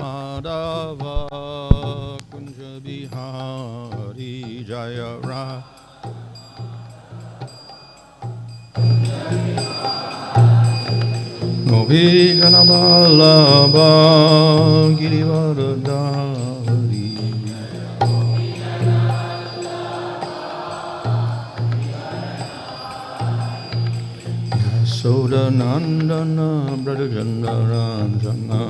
Madhava Kunja Bihari Jaya Ra Gopi Ganabalaba Girivardhari Yasoda Nandana Bradajandaranjana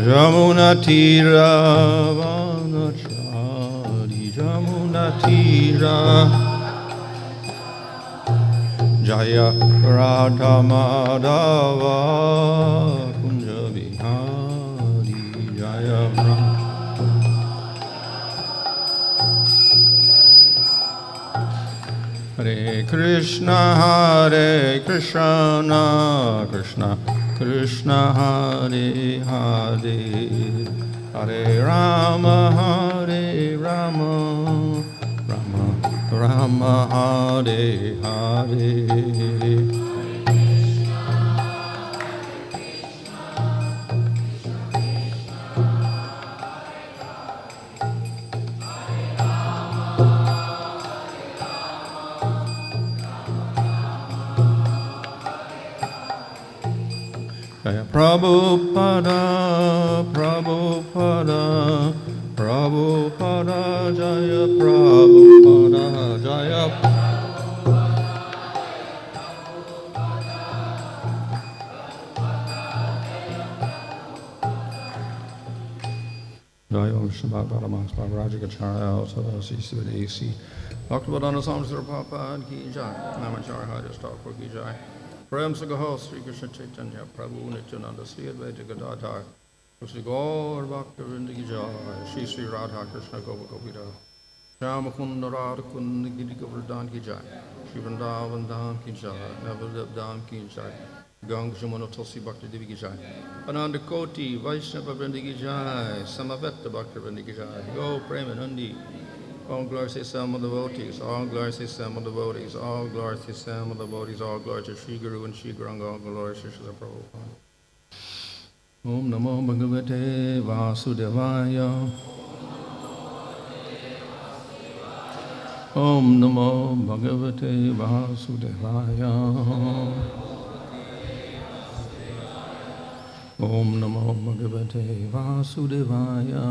Jamuna Tira Vanachari Jamuna Tira Jaya Radha Madhava Kunja Bihari Jaya Hare Krishna Krishna Krishna Hare Hare Hare Rama Rama Hare Hare Jaya Prabhupada Jaya Prabhupada Jaya Jaya Vishnu Bhagavatam Rajagacharya Sadasi Sivadesi Bhaktivinoda Swami Prabhupada Ki Jai Namacharya Hare Thakur Ki Jai Prem Sagaho Sri Krishna Chaitanya Prabhu Nityananda Sri Advaita Gadadhar Sri Gaur Bhaktivinoda Ki Jai Shri Sri Radha Krishna Gopakapita Shama Kunda Radha Kunda Giri Govardhan Ki Jai Shri Vrindavan Dham Ki Jai Navadip Dham Ki Jai Ganga Jamuna Tulsi Bhakti Devi Ki Jai Ananda Koti Vaishnava Vrinda Ki Jai Samaveta Bhaktivinoda Ki Jai Go Premanandi All glory to some of the devotees, all glory to some of the devotees, all glory to some of the devotees, all glory to Sri Guru and Sri Guranga, all glory to Sri Prabhupada. Om Namo Bhagavate Vasudevaya. Om Namo Bhagavate Vasudevaya. Om Namo Bhagavate Vasudevaya.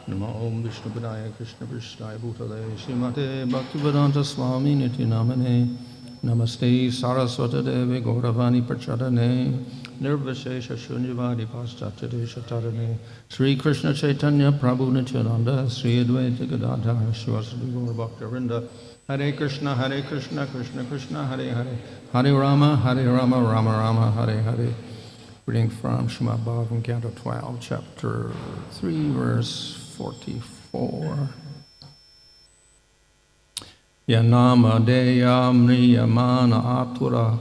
Namo Om Vishnu Padaya Krishna Vishnaya Bhutale Srimate Bhaktivedanta Swami Nityanamane Namaste Saraswata Devi Gauravani Prachadane Nirvishesha Shunyavadi Paschatade Shatarane Sri Krishna Chaitanya Prabhu Nityananda Sri Advaita Gadadhar Shivasadi Gaur Bhaktavinda Hare Krishna Krishna Krishna Hare Hare Hare Rama Rama Rama Hare Hare. Reading from Srimad Bhagavatam, Canto 12, Chapter 3, verse 44. Yan-nāmadheyaṁ mriyamāṇa āturaḥ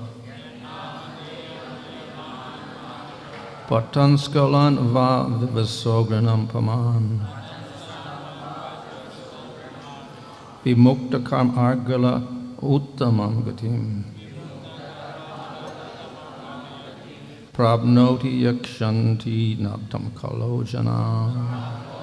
patan skhalan vivaśo pumān vimukta-karmārgala uttamāṁ gatim prāpnoti yakṣyanti natam kalo janāḥ.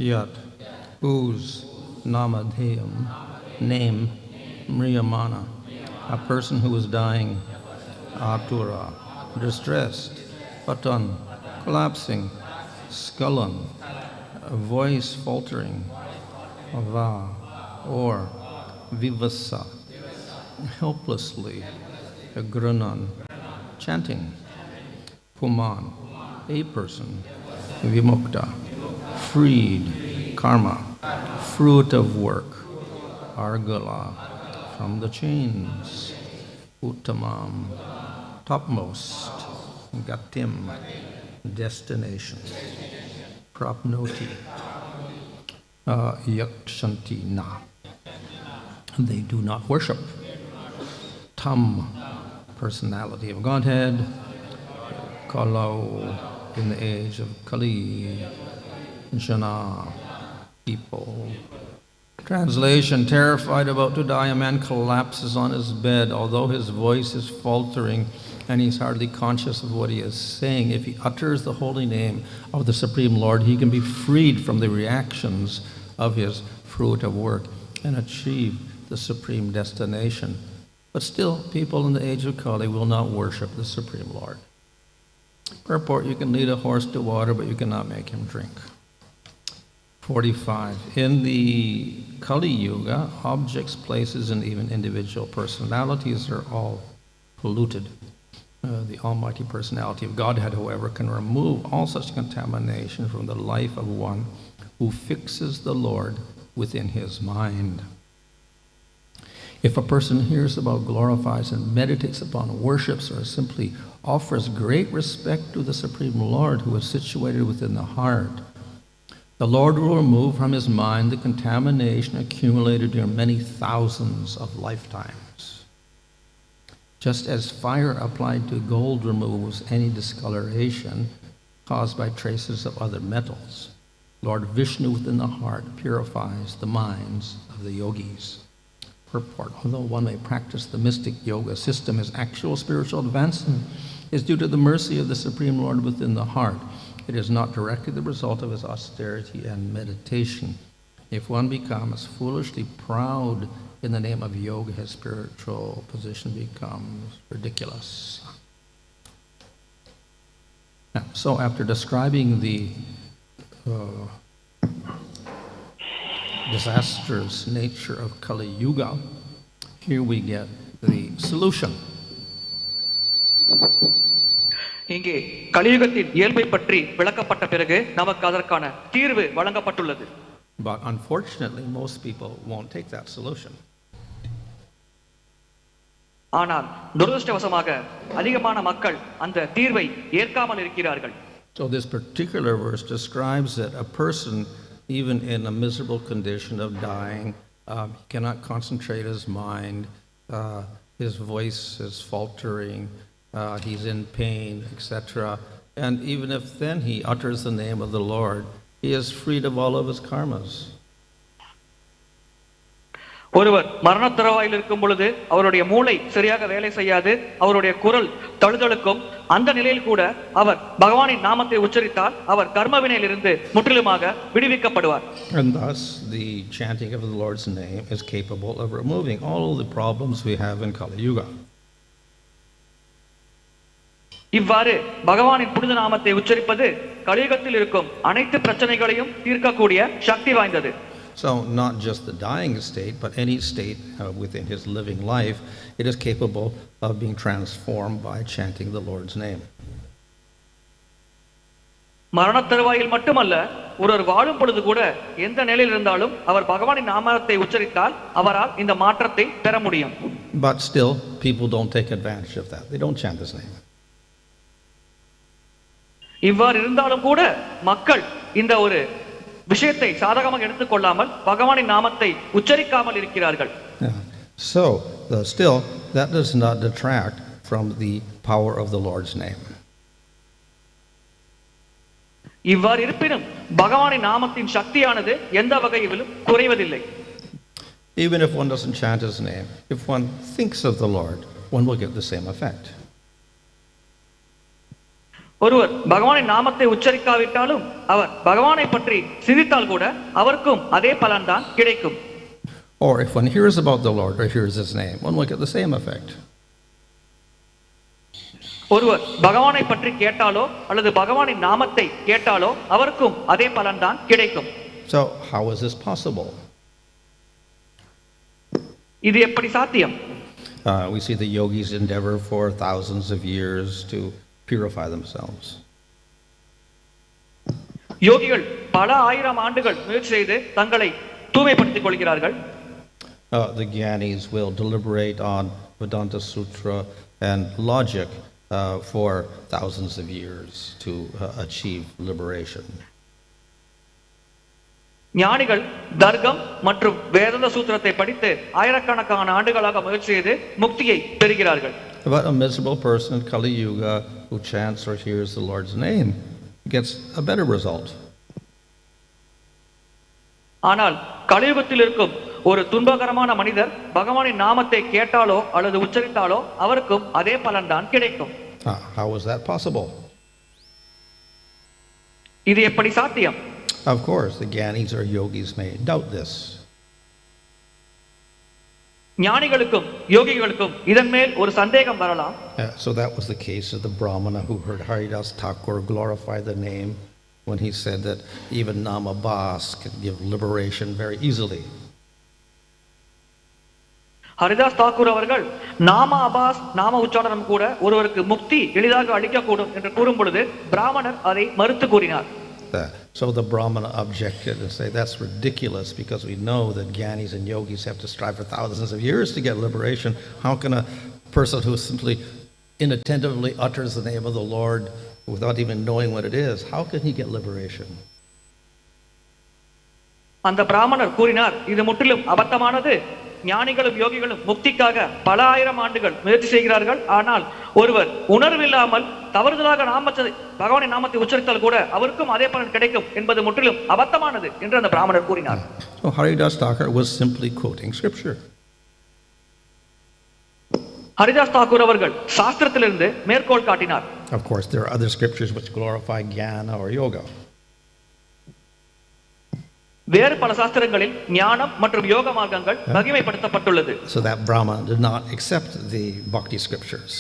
Yat, whose nāmadheyam, name, mriyamāṇaḥ, a person who is dying, āturaḥ, distressed, patan, collapsing, skhalan, a voice faltering, or vivaśaḥ, helplessly, a gṛṇan, chanting, pumān, a person, vimukta, freed, karma, fruitive work, argalaḥ, from the chains, uttamāṁ, topmost, gatim, destination, prāpnoti, yakṣyanti, they do not worship. Tam, personality of Godhead, kalau, in the age of Kali, janāḥ, people. Translation, terrified, about to die, a man collapses on his bed, although his voice is faltering and he's hardly conscious of what he is saying. If he utters the holy name of the Supreme Lord, he can be freed from the reactions of his fruitive work and achieve the supreme destination. But still, people in the age of Kali will not worship the Supreme Lord. Purport, you can lead a horse to water, but you cannot make him drink. 45. In the Kali Yuga, objects, places, and even individual personalities are all polluted. The Almighty Personality of Godhead, however, can remove all such contamination from the life of one who fixes the Lord within his mind. If a person hears about, glorifies, and meditates upon, worships, or simply offers great respect to the Supreme Lord who is situated within the heart, the Lord will remove from his mind the contamination accumulated during many thousands of lifetimes. Just as fire applied to gold removes any discoloration caused by traces of other metals, Lord Vishnu within the heart purifies the minds of the yogis. Purport, although one may practice the mystic yoga system, his actual spiritual advancement is due to the mercy of the Supreme Lord within the heart. It is not directly the result of his austerity and meditation. If one becomes foolishly proud in the name of yoga, his spiritual position becomes ridiculous. Now, so after describing the disastrous nature of Kali Yuga, here we get the solution. இங்கே கலியுகத்தின் இயல்பை பற்றி விளக்கப்பட்ட பிறகு நமக்கு அதற்கான தீர்வு வழங்கப்பட்டுள்ளது. But unfortunately, most people won't take that solution. ஆனால் துரதிர்ஷ்டவசமாக அதிகமான மக்கள் அந்த தீர்வை ஏற்காமல் இருக்கிறார்கள். So this particular verse describes that a person, even in a miserable condition of dying, he cannot concentrate his mind, his voice is faltering, he's in pain, etc. And even if then he utters the name of the Lord, he is freed of all of his karmas. ஒருவர் மரணத்தருவாயில் இருக்கும் பொழுது அவருடைய மூளை சரியாக வேலை செய்யாது, அவருடைய குரல் தழுதழுக்கும். அந்த நிலையில் கூட அவர் பகவானின் நாமத்தை உச்சரித்தால் அவர் கர்மவினையிலிருந்து முற்றிலுமாக விடுவிக்கப்படுவார். And thus the chanting of the Lord's name is capable of removing all the problems we have in Kali Yuga. இவ்வாறு பகவானின் புனித நாமத்தை உச்சரிப்பது கலியுகத்தில் இருக்கும் அனைத்து பிரச்சனைகளையும் தீர்க்கக்கூடிய சக்தி வாய்ந்தது. So not just the dying state, but any state within his living life, it is capable of being transformed by chanting the Lord's name. மரணத்தருவாயில் மட்டுமல்ல, ஒருவர் வாழும் பொழுது கூட எந்த நிலையில் இருந்தாலும் அவர் பகவானின் நாமத்தை உச்சரித்தால் அவரால் இந்த மாற்றத்தை பெற முடியும். But still, people don't take advantage of that. They don't chant his name. இவ்வாறு இருந்தாலும் கூட மக்கள் இந்த ஒரு விஷயத்தை சாதகமாக எடுத்துக்கொள்ளாமல் பகவானின் நாமத்தை உச்சரிக்காமல் இருக்கிறார்கள். So, still, that does not detract from the power of the Lord's name. இவ்வாறு இருப்பினும் பகவானின் நாமத்தின் சக்தியானது எந்த வகையிலும் குறைவதில்லை. Even if one doesn't chant his name, if one thinks of the Lord, one will get the same effect. ஒருவர் பகவானின் நாமத்தை உச்சரிக்காவிட்டாலும் அவர் பகவானை பற்றி சிந்தித்தால் கூட அவருக்கும் அதே பலன் தான் கிடைக்கும். Or if one hears about the Lord or hears his name, one will get the same effect. ஒருவர் பகவானை பற்றி கேட்டாலோ அல்லது பகவானின் நாமத்தை கேட்டாலோ அவருக்கும் அதே பலன் தான் கிடைக்கும். So how is this possible? இது எப்படி சாத்தியம்? We see the yogis endeavor for thousands of years to purify themselves. யோகிகள் பல ஆயிரம் ஆண்டுகள் முயற்சி செய்து தங்களை தூய்மைப்படுத்திக் கொள்கிறார்கள். The Gyanis will deliberate on Vedanta Sutra and logic for thousands of years to achieve liberation. ஞானிகள் தர்க்கம் மற்றும் வேதாந்த சூத்திரத்தை படித்து ஆயிரக்கணக்கான ஆண்டுகளாக முயற்சி செய்து முக்தியை பெறுகிறார்கள். But a miserable person in Kali Yuga who chants or hears the Lord's name gets a better result. ஆனால் கலியுகத்தில் இருக்கும் ஒரு துன்பகரமான மனிதர் பகவானின் நாமத்தை கேட்டாலோ அல்லது உச்சரித்தாலோ அவருக்கும் அதே பலன் தான் கிடைக்கும். How is that possible? இது எப்படி சாத்தியம்? Of course, the Gyanis or yogis may doubt this. ஞானிகளுக்கும் யோகிகளுக்கும் இதன் மேல் ஒரு சந்தேகம் வரலாம். So that was the case of the Brahmana who heard Haridas Thakur glorify the name when he said that even Namabas can give liberation very easily. Haridas Thakur அவர்கள் நாம அபாஸ் நாம உச்சாரணம் கூட ஒருவருக்கு முக்தி எளிதாக அளிக்கக்கூடும் என்று கூறும் பொழுது பிராமணர் அதை மறுத்து கூறினார். So the Brahmana objected and said that's ridiculous because we know that Gyanis and yogis have to strive for thousands of years to get liberation. How can a person who simply inattentively utters the name of the Lord without even knowing what it is, how can he get liberation? அந்த பிராமணர் கூறினார், இது முற்றிலும் அபத்தமானது. ஞானிகளும் யோகிகளும் முக்திக்காக பல ஆயிரம் ஆண்டுகள் முயற்சி செய்கிறார்கள். ஆனால் ஒருவர் உணர்வில்லாமல் தவறுதலாக பகவானின் நாமத்தை உச்சரித்தால் கூட அவருக்கும் அதே பலன் கிடைக்கும் என்பது முற்றிலும் அபத்தமானது என்று அந்த பிராமணர் கூறினார். So Haridas Thakur was simply quoting scripture. Haridas Thakur அவர்கள் சாஸ்திரத்திலிருந்து மேற்கோள் காட்டினார். Of course, there are other scriptures which glorify jnana or yoga. வேறு பல சாஸ்திரங்களில் ஞானம் மற்றும் யோக மார்க்கங்கள் மகிமைப்படுத்தப்பட்டுள்ளது. So that Brahmana did not accept the bhakti scriptures.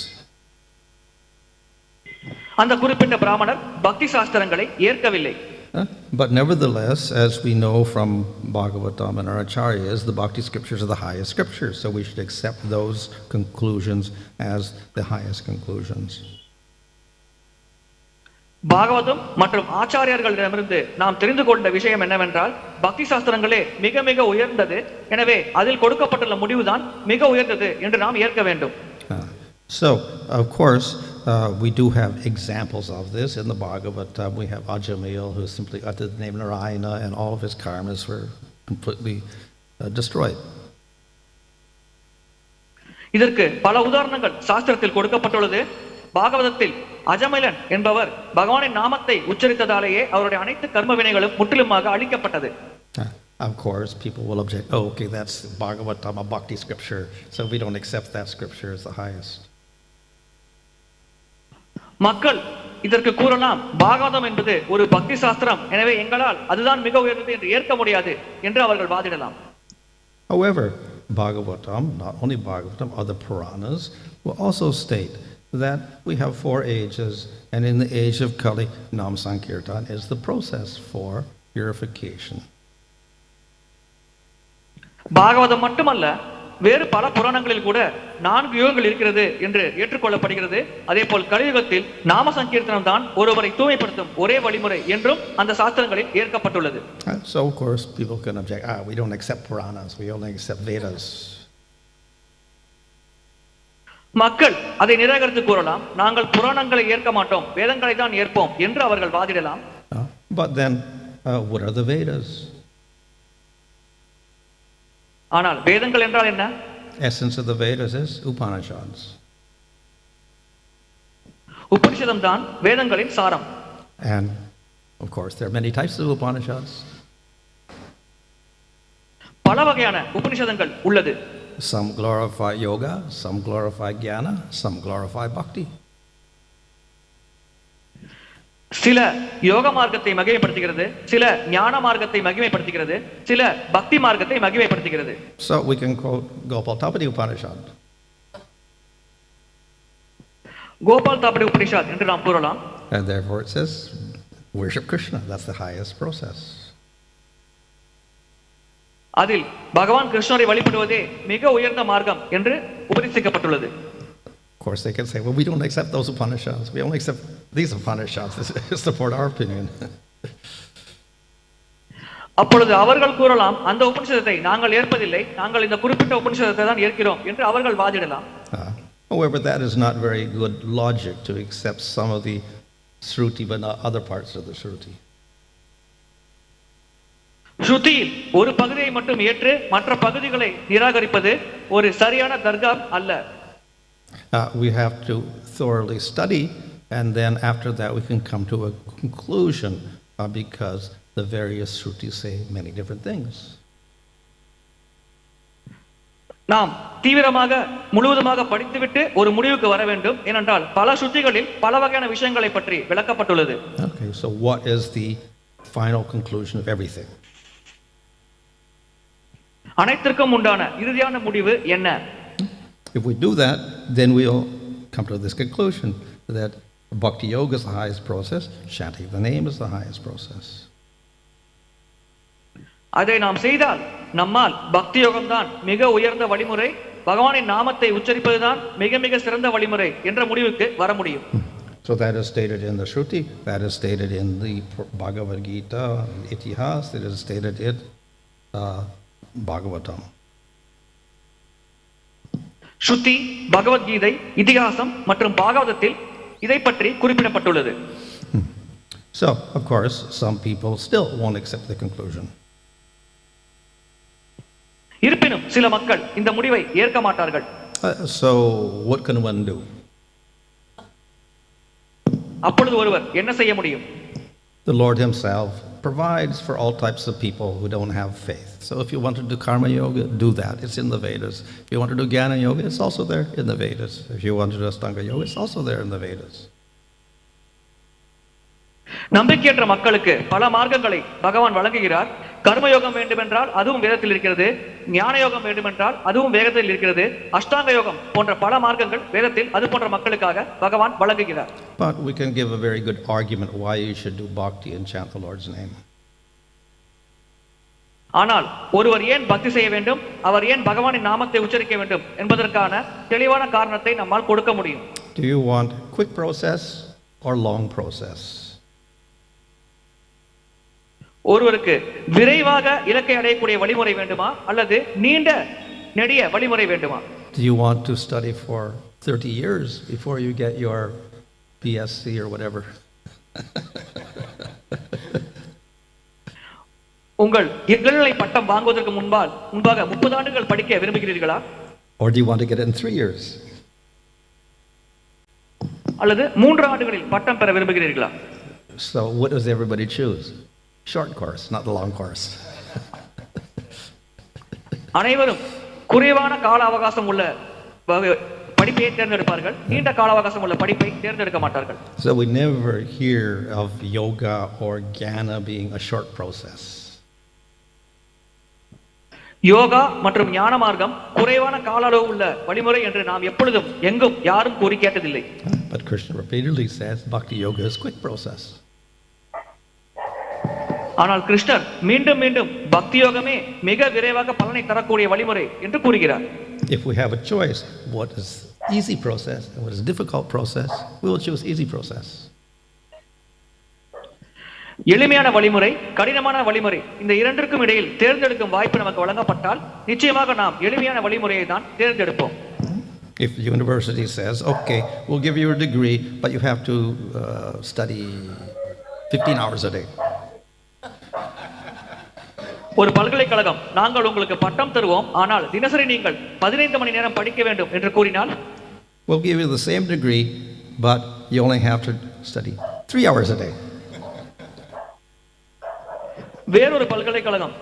அந்த குறிப்பிட்ட பிராமணர் பக்தி சாஸ்திரங்களை ஏற்கவில்லை. But nevertheless, as we know from Bhagavatam and our acharyas, the bhakti scriptures are the highest scriptures, so we should accept those conclusions as the highest conclusions. Bhagavatam மற்றும் ஆச்சாரியர்களிடமிருந்து நாம் தெரிந்து கொண்ட விஷயம் என்னவென்றால் பக்தி சாஸ்திரங்களே மிக மிக உயர்ந்தது. எனவே அதில் கொடுக்கப்பட்டுள்ள முடிவுதான் மிக உயர்ந்தது என்று நாம் ஏற்க வேண்டும். So, of course, we do have examples of this in the Bhagavatam. We have Ajamil who simply uttered the name Narayana and all of his karmas were completely destroyed. இதற்கு பல உதாரணங்கள் சாஸ்திரத்தில் கொடுக்கப்பட்டுள்ளது. பாகவதத்தில் அஜமிலன் என்பவர் பகவானின் நாமத்தை உச்சரித்ததாலேயே அவருடைய அனைத்து கர்ம வினைகளும் முற்றிலுமாக அழிக்கப்பட்டது. Of course, people will object, oh, okay, that's Bhagavatam, a bhakti scripture, so we don't accept that scripture as the highest. மக்கள் இதற்கு கூறலாம், பாகவதம் என்பது ஒரு பக்தி சாஸ்திரம், எனவே எங்களால் அதுதான் மிக உயர்ந்தது என்று ஏற்க முடியாது என்று அவர்கள் வாதிடலாம். However, Bhagavatam, not only Bhagavatam, other Puranas will also state that we have 4 ages, and in the age of Kali, Nam Sankirtan is the process for purification. Bhagavatam மட்டுமல்ல, வேறு பல புராணங்களில் கூட 4 யுகங்கள் இருக்கிறது என்று ஏற்றுக்கொள்ளப்படுகிறது. அதே போல் கலியுகத்தில் நாம சங்கீர்த்தனம் தான் ஒருவரை தூய்மைப்படுத்தும் ஒரே வழிமுறை என்றும் அந்த சாஸ்திரங்களில் ஏற்கப்பட்டுள்ளது. So of course people can object, we don't accept Puranas, we only accept Vedas. மக்கள் அதை நிராகரித்து கூறலாம், நாங்கள் புராணங்களை ஏற்க மாட்டோம், வேதங்களை தான் ஏற்போம் என்று அவர்கள் வாதிடலாம். But then what are the Vedas? ஆனால் வேதங்கள் என்றால் என்ன? Essence of the Vedas is Upanishads. உபனிஷதம் தான் வேதங்களின் சாரம். And of course there are many types of Upanishads. பல வகையான உபனிஷதங்கள் உள்ளது. Some glorify yoga, some glorify jnana, some glorify bhakti. சில யோக மார்க்கத்தை மகிமைப்படுத்துகிறது, சில ஞான மார்க்கத்தை மகிமைப்படுத்துகிறது, சில பக்தி மார்க்கத்தை மகிமைப்படுத்துகிறது. So we can quote Gopal Tapadi Upanishad. Gopal தாபடி Upanishad என்று நாம் கூறலாம். And therefore it says, worship Krishna. That's the highest process. அதில் பகவான் கிருஷ்ணரை வழிபடுவதே மிக உயர்ந்த மார்க்கம் என்று உபதேசிக்கப்பட்டுள்ளது. Of course, they can say, well, we don't accept those Upanishads. We only accept these Upanishads to support our opinion. அப்பொழுது அவர்கள் கூறலாம், அந்த உபனிஷதத்தை நாங்கள் ஏற்பதில்லை, நாங்கள் இந்த குறிப்பிட்ட உபனிஷதத்தை தான் ஏற்கிறோம் என்று அவர்கள் வாதிடலாம். However, that is not very good logic to accept some of the Shruti but not other parts of the Shruti. ஸ்ருதியில் ஒரு பகுதியை மட்டும் ஏற்று மற்ற பகுதிகளை நிராகரிப்பது ஒரு சரியான தர்க்கம் அல்ல. We have to thoroughly study, and then after that we can come to a conclusion because the various Shrutis say many different things. நாம் தீவிரமாக முழுவதுமாக படித்துவிட்டு ஒரு முடிவுக்கு வர வேண்டும். ஏனென்றால் பல ஸ்ருதிகளில் பல வகையான விஷயங்களை பற்றி விளக்கப்பட்டுள்ளது. Okay, so what is the final conclusion of everything? அனைத்திற்கும் உண்டான இறுதியான முடிவு என்ன? If we do that, then we'll come to this conclusion that Bhakti Yoga is the highest process, chanting the name is the highest process. அதை நாம் செய்தால் நம்மால் பக்தி யோகம் தான் மிக உயர்ந்த வழிமுறை, பகவானின் நாமத்தை உச்சரிப்பதுதான் மிக மிக சிறந்த வழிமுறை என்ற முடிவுக்கு வர முடியும். So that is stated in the Shruti, that is stated in the Bhagavad Gita, Itihas, that is stated in Bhagavatam. ஸ்ருதி, பகவத்கீதை, இதிகாசம் மற்றும் பாகவதத்தில் இதை பற்றி குறிப்பிடப்பட்டுள்ளது. So, of course, some people still won't accept the conclusion. இருப்பினும் சில மக்கள் இந்த முடிவை ஏற்க மாட்டார்கள். So, what can one do? அப்பொழுது ஒருவர் என்ன செய்ய முடியும்? The Lord Himself provides for all types of people who don't have faith. So if you want to do karma yoga, do that. It's in the Vedas. If you want to do jnana yoga, it's also there in the Vedas. If you want to do Ashtanga yoga, it's also there in the Vedas. நம்பிக்கையற்ற மக்களுக்கு பல மார்க்கங்களை பகவான் வழங்குகிறார். கர்மயோகம் வேண்டுமென்றால் அதுவும் வேதத்தில் இருக்கிறது, ஞான யோகம் வேண்டுமென்றால் அதுவும் வேதத்தில் இருக்கிறது, அஷ்டாங்க யோகம் போன்ற பல மார்க்கங்கள் வேதத்தில் அது போன்ற மக்களுக்காக பகவான் வழங்குகிறார். But we can give a very good argument why you should do bhakti and chant the Lord's name. ஆனால் ஒருவர் ஏன் பக்தி செய்ய வேண்டும், அவர் ஏன் பகவானின் நாமத்தை உச்சரிக்க வேண்டும் என்பதற்கான தெளிவான காரணத்தை நம்மால் கொடுக்க முடியும். Do you want quick process or long process? ஒருவருக்கு விரைவாக இலக்கை அடையக்கூடிய வழிமுறை வேண்டுமா அல்லது நீண்ட நெடிய வழிமுறை வேண்டுமா? Do you want to study for 30 years before you get your BSc or whatever? உங்கள் இளநிலை பட்டம் வாங்குவதற்கு முன்பாக 30 ஆண்டுகள் படிக்க விரும்புகிறீர்களா? Or do you want to get it in 3 years? அல்லது 3 ஆண்டுகளில் பட்டம் பெற விரும்புகிறீர்களா? So what does everybody choose? Short course, not the long course. அனைவரும் குறைவான கால அவகாசம் உள்ள படிப்பை தேர்ந்தெடுப்பார்கள், நீண்ட கால அவகாசம் உள்ள படிப்பை தேர்ந்தெடுக்க மாட்டார்கள். So we never hear of yoga or jnana being a short process. Yoga மற்றும் ஞான மார்க்கம் குறைவான கால அளவு உள்ள வழிமுறை என்று நாம் எப்பொழுதும் எங்கும் யாரும் கூறி கேட்டதில்லை. But Krishna repeatedly says bhakti yoga is quick process. ஆனால் கிருஷ்ணர் மீண்டும் மீண்டும் பக்தி யோகமே மிக விரைவாக பலனை தரக்கூடிய வழிமுறை என்று கூறுகிறார். If we have a choice, what is easy process and what is difficult process, we will choose easy process. எளிமையான வழிமுறை, கடினமான வழிமுறை, இந்த இரண்டிற்கும் இடையில் தேர்ந்தெடுக்கும் வாய்ப்பு நமக்கு வழங்கப்பட்டால் நிச்சயமாக நாம் எளிமையான வழிமுறையை தான் தேர்ந்தெடுப்போம். If the university says, okay, we'll give you a degree, but you have to study 15 hours a day. ஒரு பல்கலைக்கழகம் நாங்கள் உங்களுக்கு பட்டம் தருவோம், ஆனால் தினசரி நீங்கள் 15 மணி நேரம் படிக்க வேண்டும் என்று கூறினால், we'll give you the same degree, but you only have to study 3 hours a day. வேறொரு பல்கலைக்கழகம்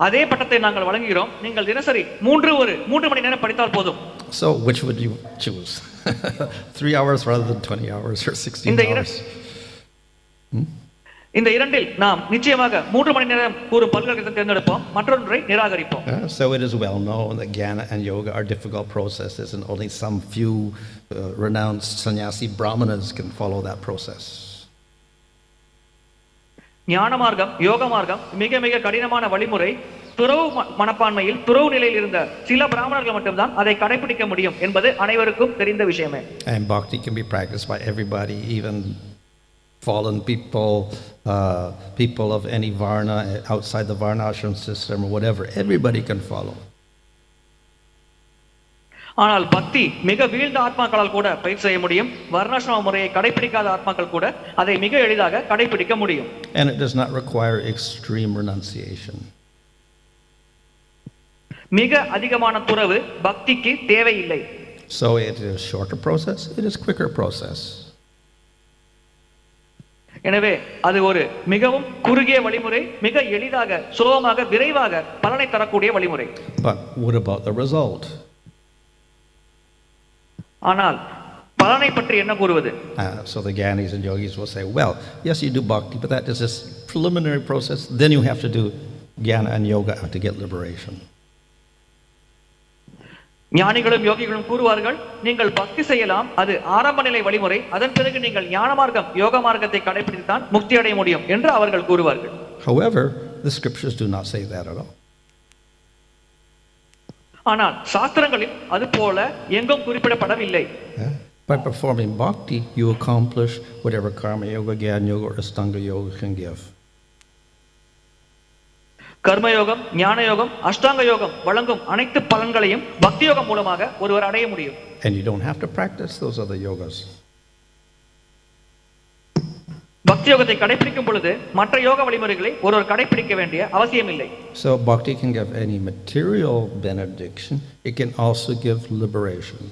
அதே பட்டத்தை நாங்கள் வழங்குகிறோம், நீங்கள் தினசரி 3 மணி நேரம் படித்தால் போதும். So which would you choose? 3 hours rather than 20 hours or 16 hours? இந்த இரண்டில் நாம் நிச்சயமாக 3 மணி நேரம் கூறும் பல்கலைக்கழகத்தை தேர்ந்தெடுப்போம், மற்றொன்றை நிராகரிப்போம். So it is well known that jnana and yoga are difficult processes, and only some few renounced sannyasi brahmanas can follow that process. ஞான மார்க்கம், யோக மார்க்கம் மிக மிக கடினமான வழிமுறை. துறவு மனப்பான்மையில் துறவு நிலையில் இருந்த சில பிராமணர்கள் மட்டும்தான் அதை கடைபிடிக்க முடியும் என்பது அனைவருக்கும் தெரிந்த விஷயமே. And bhakti can be practiced by everybody, even fallen people, people of any varna outside the varnashram system or whatever. Everybody can follow. ஆனால் பக்தி மிக வீழ்ந்த ஆத்மாக்களால் கூட பயிர் செய்ய முடியும். வர்ணாசிரம முறையை கடைபிடிக்காத ஆத்மாக்கள் கூட அதை மிக எளிதாக கடைபிடிக்க முடியும். And it does not require extreme renunciation. மிக அதிகமான துறவு பக்திக்கு தேவையில்லை. So it is a shorter process, it is quicker process. எனவே அது ஒரு மிகவும் குறுகிய வழிமுறை, மிக எளிதாக சுலபமாக விரைவாக பலனை தரக்கூடிய வழிமுறை. But what about the result? ஆனால் பலனை பற்றி என்ன கூறுவது? So the Gyanis and Yogis will say, well, yes, you do bhakti, but that is this preliminary process. Then you have to do jnana and yoga to get liberation. ஞானிகளும் யோகிகளும் கூறுவார்கள், நீங்கள் பக்தி செய்யலாம், அது ஆரம்ப நிலை வழிமுறை, அதன் பிறகு நீங்கள் ஞான மார்க்கம் யோக மார்க்கத்தை கடைபிடித்தான் முக்தி அடைய முடியும் என்று அவர்கள் கூறுவார்கள். However, the scriptures do not say that at all. ஆனால் சாஸ்திரங்களில் அது போல எங்கும் குறிப்பிடப்படவில்லை. By performing bhakti, you accomplish whatever karma yoga, jnana yoga, or ashtanga yoga can give. கர்மயோகம், ஞான யோகம், அஷ்டாங்க யோகம் வழங்கும் அனைத்து பலன்களையும் பக்தி யோகம் மூலமாக ஒருவர் அடைய முடியும். And you don't have to practice those other yogas. பக்தி யோகத்தை கடைபிடிக்கும் பொழுது மற்ற யோக வழிமுறைகளை ஒருவர் கடைபிடிக்க வேண்டிய அவசியம் இல்லை. So bhakti can give any material benediction, it can also give liberation.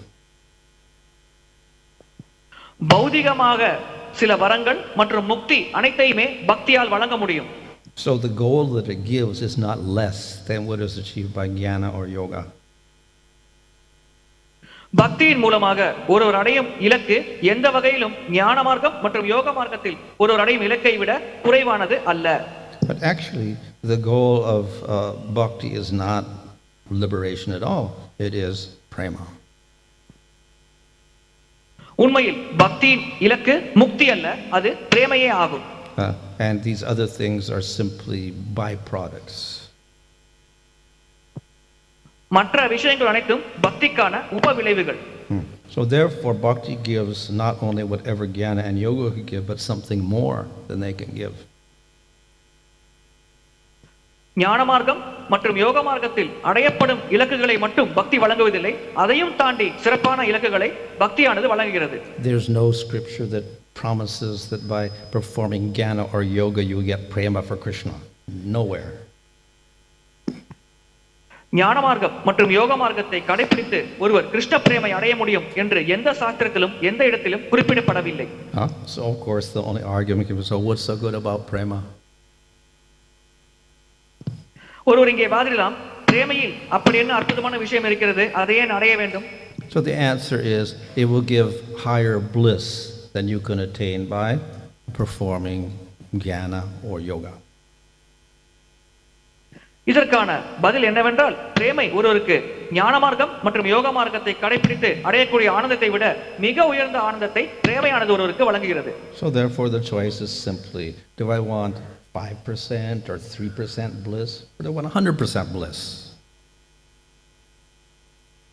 பௌதிகமாக சில வரங்கள் மற்றும் முக்தி அனைத்தையுமே பக்தியால் வழங்க முடியும். So the goal that it gives is not less than what is achieved by jnana or yoga. பக்தியின் மூலமாக ஒருவர் அடையும் இலக்கு எந்த வகையிலும் ஞான மார்க்கம் மற்றும் யோக மார்க்கத்தில் ஒருவர் அடையும் இலக்கை விட குறைவானது அல்ல. But actually the goal of bhakti is not liberation at all, it is prema. உண்மையில் பக்தியின் இலக்கு முக்தி அல்ல, அது பிரேமையே ஆகும். And these other things are simply byproducts. மற்ற விஷயங்கள் அனைத்தும் பக்திக்கான உபவிளைவுகள். So therefore bhakti gives not only whatever jnana and yoga can give, but something more than they can give. ஞான மார்க்கம் மற்றும் யோக மார்க்கத்தில் அடையப்படும் இலக்குகளை மட்டும் பக்தி வழங்குவதில்லை, அதையும் தாண்டி சிறப்பான இலக்குகளை பக்தியானது வழங்குகிறது. There's no scripture that promises that by performing jnana or yoga you get prema for Krishna. Nowhere. ஞான மார்க்கம் மற்றும் யோக மார்க்கத்தை கடைபிடித்து ஒருவர் கிருஷ்ண பிரேமை அடைய முடியும் என்று எந்த சாஸ்திரத்திலும் எந்த இடத்திலும் குறிப்பிடப்படவில்லை. So of course the only argument is, so what's so good about prema? ஒருவர் இங்கே வாதிடலாம், பிரேமையில் அப்படி என்ன அற்புதமான விஷயம் இருக்கிறது, அதை ஏன் அடைய வேண்டும்? So the answer is, it will give higher bliss than you can attain by performing jnana or yoga. இதற்கான பதில் என்னவென்றால், பிரேமை ஒருவருக்கு ஞான மார்க்கம் மற்றும் யோக மார்க்கத்தை கடைபிடித்து அடையக்கூடிய ஆனந்தத்தை விட மிக உயர்ந்த ஆனந்தத்தை பிரேமையானது ஒருவருக்கு வழங்குகிறது. So therefore the choice is simply, do I want 5% or 3% bliss, or do I want 100% bliss?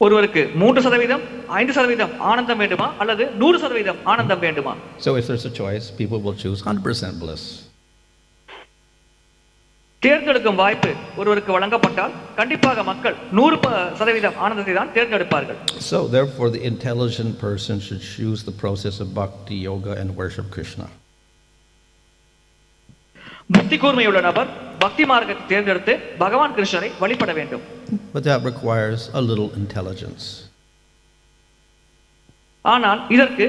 ஒருவருக்கு 3%, 5% ஆனந்தம் வேண்டுமா அல்லது 100% ஆனந்தம் வேண்டுமா? So if there's a choice, people will choose 100% bliss. தேர்ந்தெடுக்கும் வாய்ப்பு ஒருவருக்கு வழங்கப்பட்டால் கண்டிப்பாக மக்கள் 100% ஆனந்தத்தை தான் தேர்ந்தெடுப்பார்கள். So therefore the intelligent person should choose the process of bhakti, yoga and worship Krishna. புத்தி கூர்மையுள்ள நபர் பக்தி மார்க்கத்தை தேர்ந்தெடுத்து பகவான் கிருஷ்ணரை வழிபட வேண்டும். But that requires a little intelligence. ஆனால் இதற்கு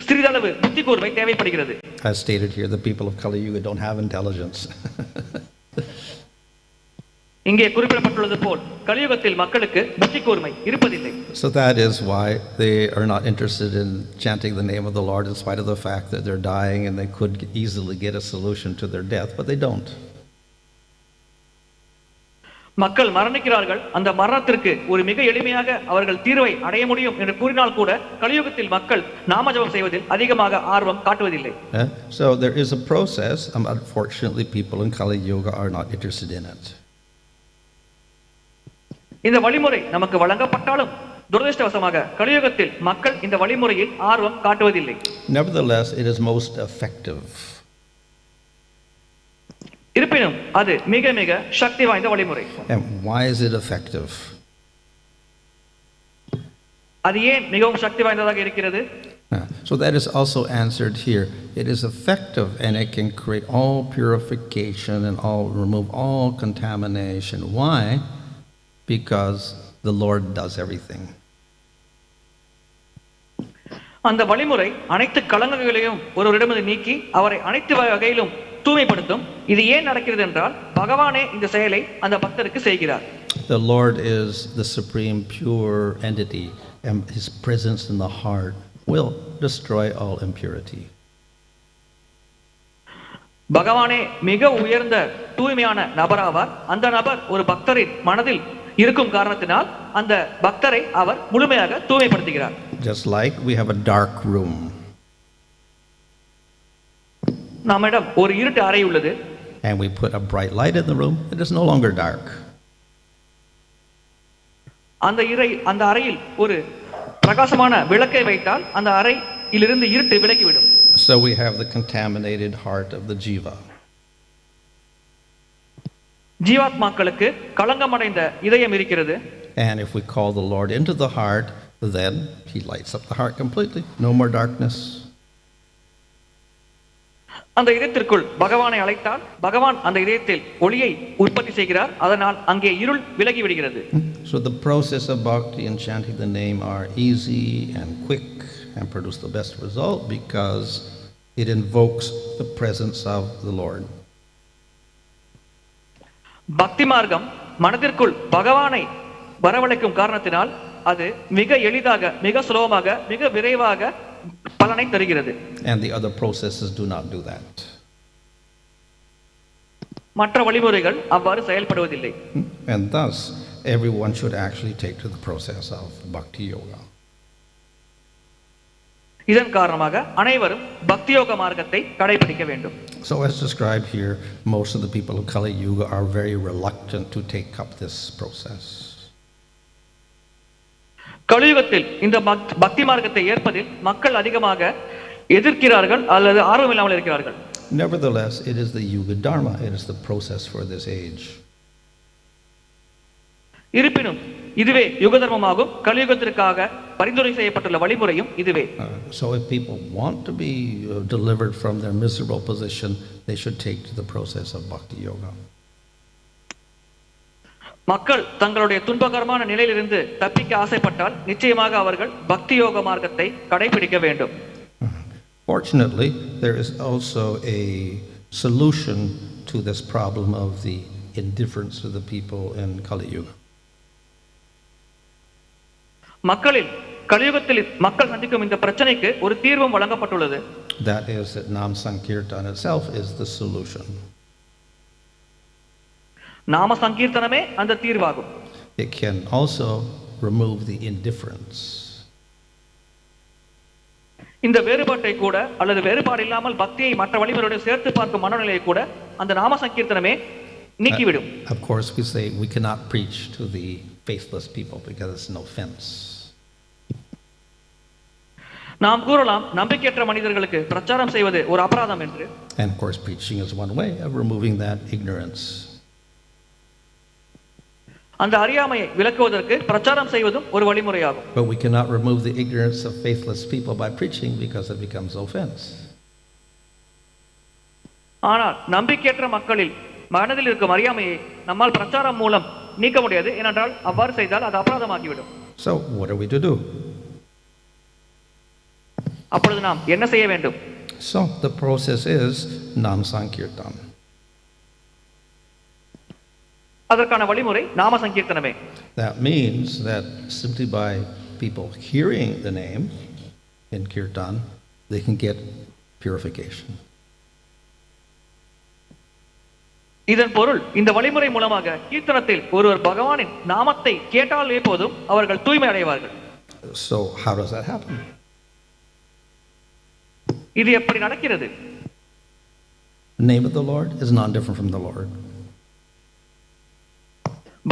சிறிதளவு புத்தி கூர்மை தேவைப்படுகிறது. As stated here, the people of Kali Yuga don't have intelligence. இங்கே குறிப்பிடப்பட்டுள்ளது போல் கலியுகத்தில் மக்களுக்கு புத்தி கூர்மை இருப்பதில்லை. So that is why they are not interested in chanting the name of the Lord in spite of the fact that they're dying and they could easily get a solution to their death, but they don't. மக்கள் மரணிக்கிறார்கள், அந்த மரணத்திற்கு ஒரு மிக எளிமையாக அவர்கள் தீர்வை அடைய முடியும் என்று கூறினால் கூட கலியுகத்தில் மக்கள் நாமஜபம் செய்வதில் அதிகமாக ஆர்வம் காட்டுவதில்லை. So there is a process, unfortunately people in Kali Yuga are not interested in it. இந்த வழிமுறை நமக்கு வழங்கப்பட்டாலும் துரதிர்ஷ்டவசமாக கலியுகத்தில் மக்கள் இந்த வழிமுறையில் ஆர்வம் காட்டுவதில்லை. Nevertheless, it is most effective. இருப்பினும் அது மிக மிக சக்தி வாய்ந்த வழிமுறை. And why is it effective? அது ஏன் மிகவும் சக்தி வாய்ந்ததாக இருக்கிறது? So that is also answered here. It is effective and it can create all purification and remove all contamination. Why? Because the Lord does everything. அந்த வழிமுறை அனைத்து கலங்கங்களையும் ஒருவரிடமிருந்து நீக்கி அவரை அனைத்து வகையிலும் தூய்மைப்படுத்தும். இது ஏன் நடக்கிறது என்றால் பகவானே இந்த செயலை அந்த பக்தருக்கு செய்கிறார். The Lord is the supreme pure entity and his presence in the heart will destroy all impurity. பகவானே மிக உயர்ந்த தூய்மையான நபராவார். அந்த நபர் ஒரு பக்தரின் மனதில் இருக்கும் காரணத்தினால் அந்த பக்தரை அவர் முழுமையாக தூய்மைப்படுத்துகிறார். Just like we have a dark room. நம்மிடம் ஒரு இருட்டு அறை உள்ளது. And we put a bright light in the room, it is no longer dark. அந்த அறையில் ஒரு பிரகாசமான விளக்கை வைத்தால் அந்த அறையிலிருந்து இருட்டு விலகிவிடும். So we have the contaminated heart of the jiva. ஜீவாத்மாக்களுக்கு களங்கமடைந்த இதயம் இருக்கிறது. And if we call the Lord into the heart, then he lights up the heart completely. No more darkness. அந்த இதயத்திற்குள் பகவானை அழைத்தால் பகவான் அந்த இதயத்தில் ஒளியை உற்பத்தி செய்கிறார். அதனால் அங்கே இருள் விலகி விடுகிறது. So the process of bhakti and chanting the name are easy and quick and produce the best result because it invokes the presence of the Lord. பக்தி மார்க்கம் மனதிற்குள் பகவானை வரவழைக்கும் காரணத்தினால் அது மிக எளிதாக மிக சுலபமாக மிக விரைவாக பலனை தருகிறது. And the other processes do not do that. மற்ற வழிமுறைகள் அவ்வாறு செயல்படுவதில்லை. And thus everyone should actually take to the process of bhakti yoga. இதன் காரணமாக அனைவரும் பக்தி யோக மார்க்கத்தை கடைபிடிக்க வேண்டும். So as described here, most of the people of Kali Yuga are very reluctant to take up this process. கலியுகத்தில் இந்த பக்தி மார்க்கத்தை ஏற்பதில் மக்கள் அதிகமாக எதிர்க்கிறார்கள் அல்லது ஆர்வம் இல்லாமல் இருக்கிறார்கள். Nevertheless, it is the Yuga Dharma, it is the process for this age. இருப்பினும் இதுவே யுக தர்மமாகும். கலியுகத்திற்காக பரிந்துரை செய்யப்பட்டுள்ள வழிமுறையும் இதுவே. So if people want to be delivered from their miserable position, they should take to the process of bhakti yoga. மக்கள் தங்களுடைய துன்பகரமான நிலையிலிருந்து தப்பிக்க ஆசைப்பட்டால் நிச்சயமாக அவர்கள் பக்தி யோக மார்க்கத்தை கடைபிடிக்க வேண்டும். Fortunately, there is also a solution to this problem of the indifference of the people in Kali Yuga. மக்களில் கலியுகத்தில் மக்கள் சந்திக்கும் இந்த பிரச்சனைக்கு ஒரு தீர்வும் வழங்கப்பட்டுள்ளது. That is that Nam Sankirtan itself is the solution. நாம சங்கீர்த்தனமே அந்த தீர்வாகும். It can also remove the indifference. இந்த வேறுபாட்டை கூட அல்லது வேறுபாடு இல்லாமல் பக்தியை மற்ற வழிமுறையோடு சேர்த்து பார்க்கும் மனநிலையை கூட அந்த நாம சங்கீர்த்தனமே நீக்கிவிடும். Of course, we say we cannot preach to the faithless people because it's an offense. நாம் கூறலாம் நம்பிக்கையற்ற மனிதர்களுக்கு பிரச்சாரம் செய்வது ஒரு அபராதம் என்று. And of course, preaching is one way of removing that ignorance. அந்த அறியாமையை விலக்குவதற்கு பிரச்சாரம் செய்வதும் ஒரு வழிமுறையாகும். But we cannot remove the ignorance of faithless people by preaching because it becomes offense. ஆனால் நம்பிக்கையற்ற மக்களில் மனதில் இருக்கும் அறியாமையை நம்மால் பிரச்சாரம் மூலம் நீக்க முடியாது. ஏனென்றால் அவ்வாறு செய்தால் அது அபராதமாகிவிடும். So what are we to do? அப்பொழுது நாம் என்ன செய்ய வேண்டும்? So the process is Nam Sankirtan. அதற்கான வழிமுறை நாம சங்கீர்த்தனமே. That means that simply by people hearing the name in kirtan, they can get purification. இதன் பொருள் இந்த வழிமுறை மூலமாக கீர்த்தனத்தில் ஒருவர் பகவானின் நாமத்தை கேட்டாலே போதும் அவர்கள் தூய்மை அடைவார்கள். So how does that happen? இது எப்படி நடக்கிறது? The name of the Lord is not different from the Lord.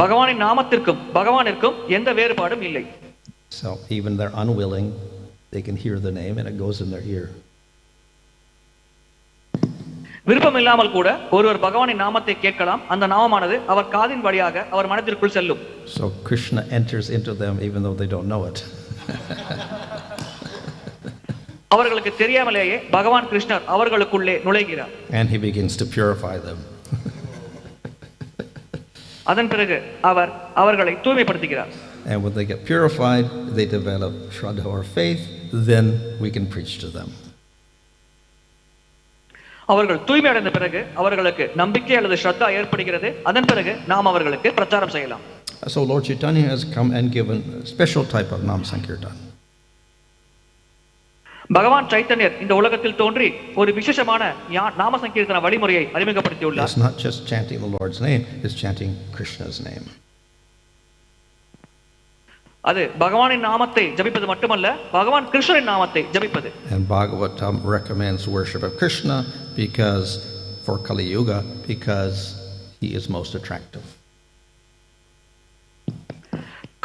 பகவானின் நாமத்திற்கும் பகவானிற்கும் எந்த வேறுபாடும் இல்லை. So even they're unwilling, they can hear the name and it goes in their ear. விருப்பம் இல்லாமல் கூட ஒருவர் பகவானின் நாமத்தை கேட்கலாம். அந்த நாமமானது அவர் காதின் வழியாக அவர் மனதிற்குள் செல்லும். So Krishna enters into them even though they don't know it. அவர்களுக்கு தெரியாமலேயே பகவான் கிருஷ்ணர் அவர்களுக்குள்ளே நுழைகிறார். And he begins to purify them. அதன் பிறகு அவர் அவர்களை தூய்மைப்படுத்துகிறார். And when they get purified, they develop shraddha or faith, then we can preach to them. அவர்கள் தூய்மை அடைந்த பிறகு அவர்களுக்கு நம்பிக்கை அல்லது ஸ்ரத்தா ஏற்படுகிறது. அதன் பிறகு நாம் அவர்களுக்கு பிரச்சாரம் செய்யலாம். So Lord Chaitanya has come and given a special type of Nam Sankirtan. பகவான் சைத்தன்யர் இந்த உலகத்தில் தோன்றி ஒரு விசேஷமான நாம சங்கீர்த்தன வழிமுறையை அறிமுகப்படுத்தியுள்ளார். It's not just chanting the Lord's name, it's chanting Krishna's name. அது பகவானின் நாமத்தை ஜபிப்பது மட்டுமல்ல, பகவான் கிருஷ்ணரின் நாமத்தை ஜபிப்பது. And Bhagavatam recommends worship of Krishna because for Kali Yuga because he is most attractive.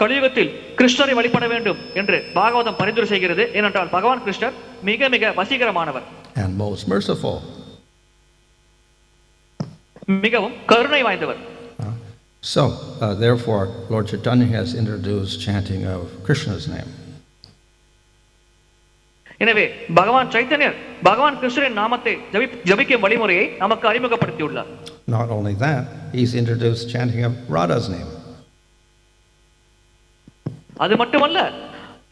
கலியுகத்தில் கிருஷ்ணரை வழிபட வேண்டும் என்று பாகவதம் பரிந்துரை செய்கிறது. ஏனென்றால் பகவான் கிருஷ்ணர் மிக மிக வசீகரமானவர் And most merciful. மிகவும் கருணை வாய்ந்தவர். So, therefore, Lord Chaitanya has introduced chanting of Krishna's name. எனவே பகவான் சைத்தன்யர் பகவான் கிருஷ்ணரின் நாமத்தை ஜபிக்கும் வழிமுறையை நமக்கு அறிமுகப்படுத்தியுள்ளார். Not only that, he's introduced chanting of Radha's name. அது மட்டுமல்ல,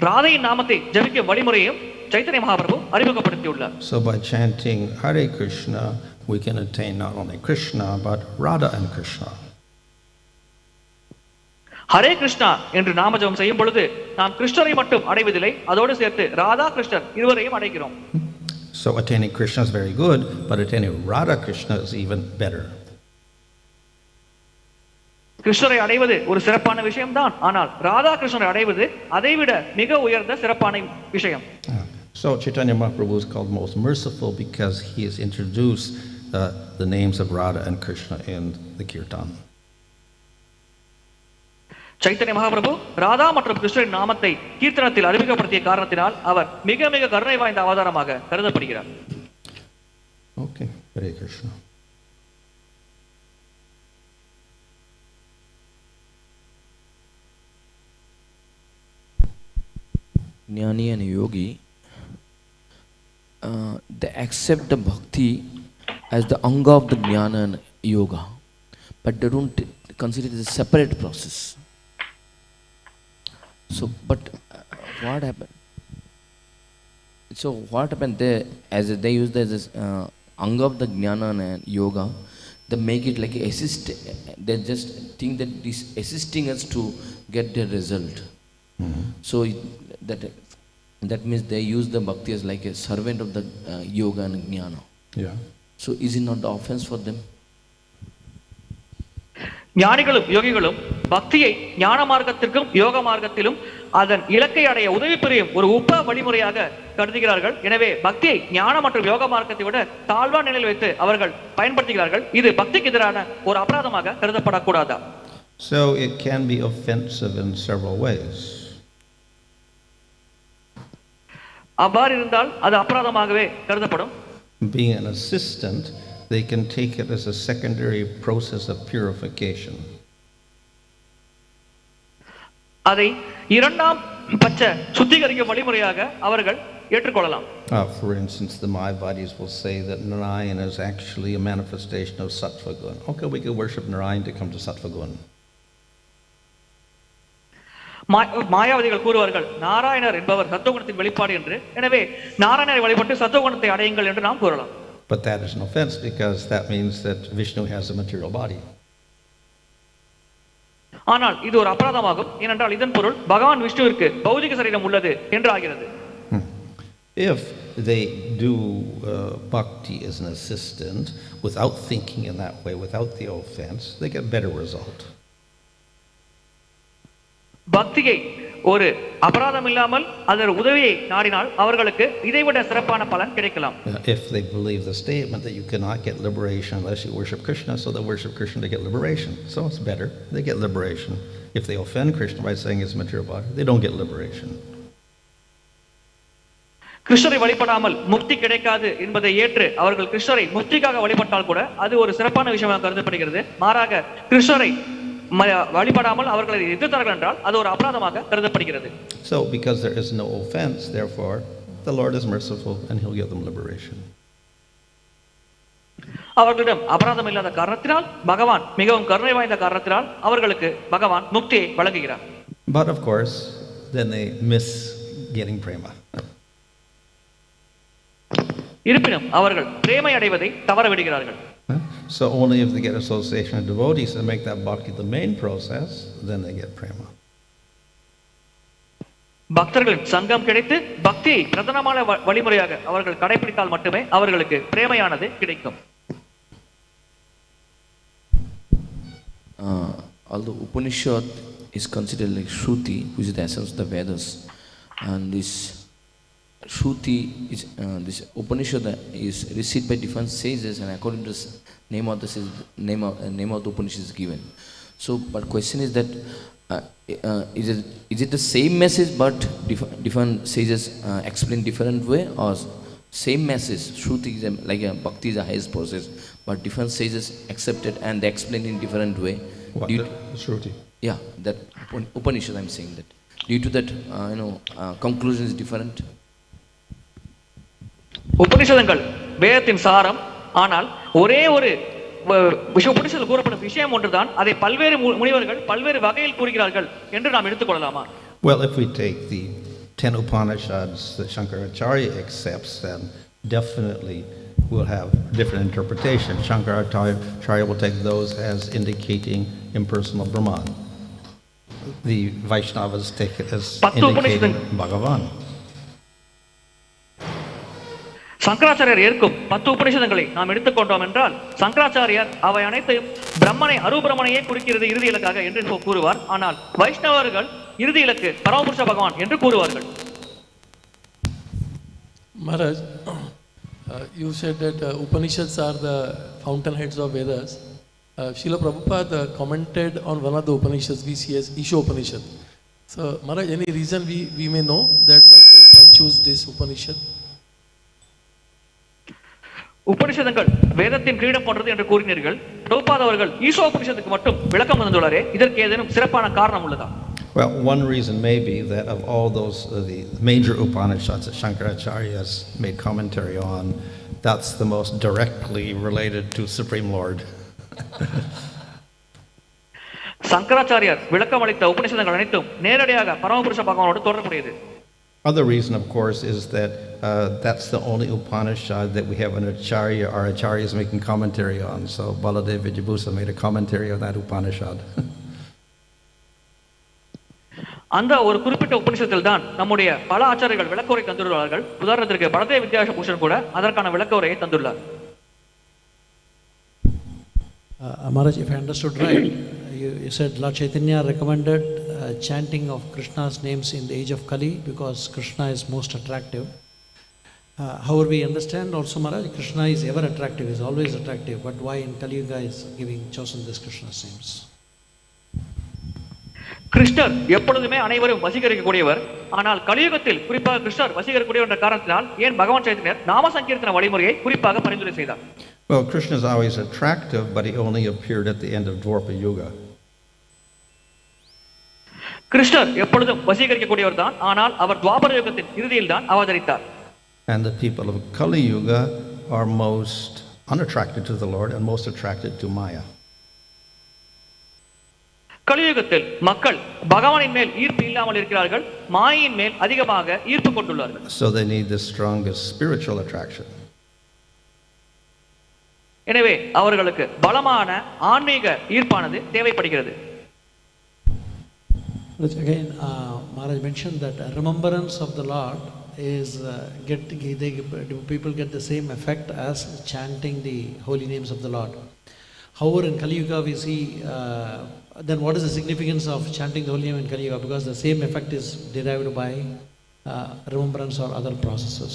ராதையின் நாமத்தை ஜபிக்கும் வழிமுறையும் Chaitanya Mahaprabhu அறிமுகப்படுத்தியுள்ளார். So by chanting Hare Krishna, we can attain not only Krishna, but Radha and Krishna. Hare Krishna என்று நாமஜபம் செய்யும் பொழுது நாம் கிருஷ்ணரை மட்டும் அடைவதில்லை, அதோடு சேர்த்து ராதா கிருஷ்ணர் இருவரையும் அடைகிறோம். So attaining Krishna is very good, but attaining Radha Krishna is even better. கிருஷ்ணரை அடைவது ஒரு சிறப்பான விஷயம்தான், ஆனால் ராதா கிருஷ்ணரை அடைவது அதைவிட மிக உயர்ந்த சிறப்பான விஷயம். So Chaitanya Mahaprabhu is called most merciful because he has introduced the names of Radha and Krishna in the Kirtan. Chaitanya Mahaprabhu Radha மற்றும் கிருஷ்ணரின் நாமத்தை கீர்த்தனத்தில் அறிமுகப்படுத்திய காரணத்தினால் அவர் மிக மிக கருணை வாய்ந்த அவதாரமாக கருதப்படுகிறார். Okay, Hare Krishna. Jnani and yogi, they accept the bhakti as the anga of the jnana and yoga, but they don't consider it as a separate process. So, but what happened? So, what happened there? As they use this as anga of the jnana and yoga, they make it like assist. They just think that this assisting us to get the result. Mm-hmm. So that means they use the bhakti as like a servant of the yoga and jnana. Yeah. So is it not the offense for them? ஞானிகளும் யோகிகளும் பக்தியை ஞான மார்க்கத்திற்கும் யோக மார்க்கத்திலும் அதன் இலக்கை அடைய உதவி புரியும் ஒரு உப வழிமுறையாக கருதுகிறார்கள். எனவே பக்தியை ஞான மற்றும் யோக மார்க்கத்தை விட தாழ்வான நிலையில் வைத்து அவர்கள் பயன்படுத்துகிறார்கள். இது பக்திக்கு எதிரான ஒரு அபராதமாக கருதப்படக்கூடாதா? So it can be offensive in several ways. அவ்வாறு இருந்தால் அது அபராதமாகவே கருதப்படும். Being an assistant, they can take it as a secondary process of purification. அதை இரண்டாம் பட்ச சுத்திகரிக்கும் வழிமுறையாக அவர்கள் ஏற்றுக்கொள்ளலாம். For instance, the Mayavadis will say that Narayan is actually a manifestation of Sattva Guna. Okay, we can worship Narayan to come to Sattva Guna. மாயாவதிகள் கூறுவார்கள் நாராயணர் என்பவர் சத்துவகுணத்தின் வெளிப்பாடு என்று. எனவே நாராயணரை வழிபட்டு சத்துவகுணத்தை அடையுங்கள் என்று நாம் கூறலாம். But that is an offense because that means that Vishnu has a material body. ஆனால் இது ஒரு அபராதமாகும். ஏனென்றால் இதன் பொருள் பகவான் விஷ்ணுவிற்கு பௌதிக சரீரம் உள்ளது என்று ஆகிறது. If they do bhakti as an assistant without thinking in that way, without the offense, they get better result. பக்தியை ஒரு அபராதம் இல்லாமல் அதன் உதவியை நாடினால் அவர்களுக்கு இதைவிட சிறப்பான பலன் கிடைக்கலாம். If they believe the statement that you cannot get liberation unless you worship Krishna, so they worship Krishna to get liberation. So it's better, they get liberation. If they offend Krishna by saying it's material body, they don't get liberation. கிருஷ்ணரை வழிபடாமல் முக்தி கிடைக்காது என்பதை ஏற்று அவர்கள் கிருஷ்ணரை முக்திக்காக வழிபட்டால் கூட அது ஒரு சிறப்பான விஷயமாக கருதப்படுகிறது. மாறாக கிருஷ்ணரை வழிபடாமல் அவர்களை எதிர்த்தார்கள் என்றால் அது ஒரு அபராதமாக கருதப்படுகிறது. So because there is no offense, therefore the Lord is merciful and he'll give them liberation. அவர்களிடம் அபராதம் இல்லாத காரணத்தினால் பகவான் மிகவும் கருணை வாய்ந்த காரணத்தினால் அவர்களுக்கு பகவான் முக்தியை வழங்குகிறார். But of course then they miss getting prema. இருப்பினும் அவர்கள் பிரேமை அடைவதை தவற விடுகிறார்கள். So only if they get association of devotees and make that bhakti the main process, then they get prema. பக்தர்களின் சங்கம் கிடைத்து பக்தியை பிரதானமான வழிமுறையாக அவர்கள் கடைபிடித்தால் மட்டுமே அவர்களுக்கு பிரேமையானது கிடைக்கும். Although Upanishad is considered like Shruti, which is the essence of the Vedas, and this Shruti is this Upanishad is received by different sages, and according to the name of the name of the Upanishad is given. So, but question is that is it the same message but different sages explain different way, or same message? Shruti is like a bhakti is the highest process, but different sages accept it and they explain in different way. What, Shruti? Yeah, that Upanishad I'm saying that. Due to that, conclusion is different. உபனிஷதங்கள் வேதத்தின் சாரம், ஆனால் ஒரே ஒரு உபனிஷத்தில் கூறப்படும் விஷயம் ஒன்றுதான். அதை பல்வேறு முனிவர்கள் பல்வேறு வகையில் கூறுகிறார்கள் என்று நாம் எடுத்துக்கொள்ளலாமா? Well, if we take the 10 Upanishads that Shankaracharya accepts, then definitely we'll have different interpretation. Shankaracharya will take those as indicating impersonal Brahman. The Vaishnavas take it as indicating Bhagavan. சங்கராச்சாரியர் ஏற்கும் 10 உபநிஷதங்களை நாம் எடுத்துக்கொண்டோம் என்றால் சங்கராச்சாரியர் அவை அனைத்தையும் பிரம்மனை அரூபரமனையே குறிக்கிறது இறுதி இலக்காக என்று கூறுவார். ஆனால் வைஷ்ணவர்கள் இறுதி இலக்கு பரமபுருஷ பகவான் என்று கூறுவார்கள். Maharaj, you said that Upanishads are the fountainheads of Vedas. Srila Prabhupada commented on one of the Upanishads we see as Isha Upanishad. So Maharaj, any reason we may know that why Prabhupada chose this Upanishad? உபனிஷதங்கள் வேதத்தின் கிரீடம் போன்றது என்று கூறினீர்கள். பிரபுபாத் அவர்கள் ஈசோ உபனிஷத்துக்கு மட்டும் விளக்கம் தந்துள்ளாரே, இதற்கு ஏதேனும் சிறப்பான காரணம் உள்ளதா? Well, one reason may be that of all those the major Upanishads that Shankaracharya has made commentary on, that's the most directly related to Supreme Lord. சங்கராச்சாரியர் விளக்கம் அளித்த உபனிஷதங்கள் அனைத்தும் நேரடியாக பரமபுருஷ பகவானோடு தொடர்புடையது. Other reason, of course, is that that's the only Upanishad that we have an Acharya or Acharyas making commentary on. So Baladev Vijayabusa made a commentary on that Upanishad. அந்த ஒரு குறிப்பிட்ட உபனிஷத்தில் தான் நம்முடைய பல ஆச்சாரியர்கள் விளக்கவுரை தந்துள்ளார்கள். உதாரணத்திற்கு பலதேவ வித்யாபூஷன் கூட அதற்கான விளக்கவுரையை தந்துள்ளார். Maharaj, if I understood right, you said Lord Chaitanya recommended chanting of Krishna's names in the age of Kali because Krishna is most attractive. However, we understand also, Maharaj, Krishna is ever attractive, is always attractive. But why in Kali Yuga is chosen this Krishna's names? கிருஷ்ணர் எப்பொழுதுமே அனைவரும் வசீகரிக்கக்கூடியவர். ஆனால் கலியுகத்தில் குறிப்பாக கிருஷ்ணர் வசீகரிக்கக்கூடியவர் என்ற காரணத்தினால் ஏன் பகவான் சைத்தன்யர் நாம சங்கீர்த்தன வழிமுறையை குறிப்பாக பரிந்துரை செய்தார்? Well, Krishna is always attractive, but he only appeared at the end of Dwapara Yuga. கிருஷ்ணர் எப்பொழுதும் வசீகரிக்கக்கூடியவர் தான், ஆனால் அவர் துவாபர யுகத்தின் இறுதியில் தான் அவதரித்தார். And the people of Kali Yuga are most unattracted to the Lord and most attracted to Maya. கலியுகத்தில் மக்கள் பகவானின் மேல் ஈர்ப்பு இல்லாமல் இருக்கிறார்கள், மாயின் மேல் அதிகமாக ஈர்ப்பு கொண்டுள்ளார்கள். So they need the strongest spiritual attraction. எனவே அவர்களுக்கு பலமான ஆன்மீக ஈர்ப்பானது தேவைப்படுகிறது. Which again, Maharaj mentioned that remembrance of the Lord is people get the same effect as chanting the holy names of the Lord. However, in Kali Yuga we see, then what is the significance of chanting the holy name in Kali Yuga? Because the same effect is derived by remembrance or other processes.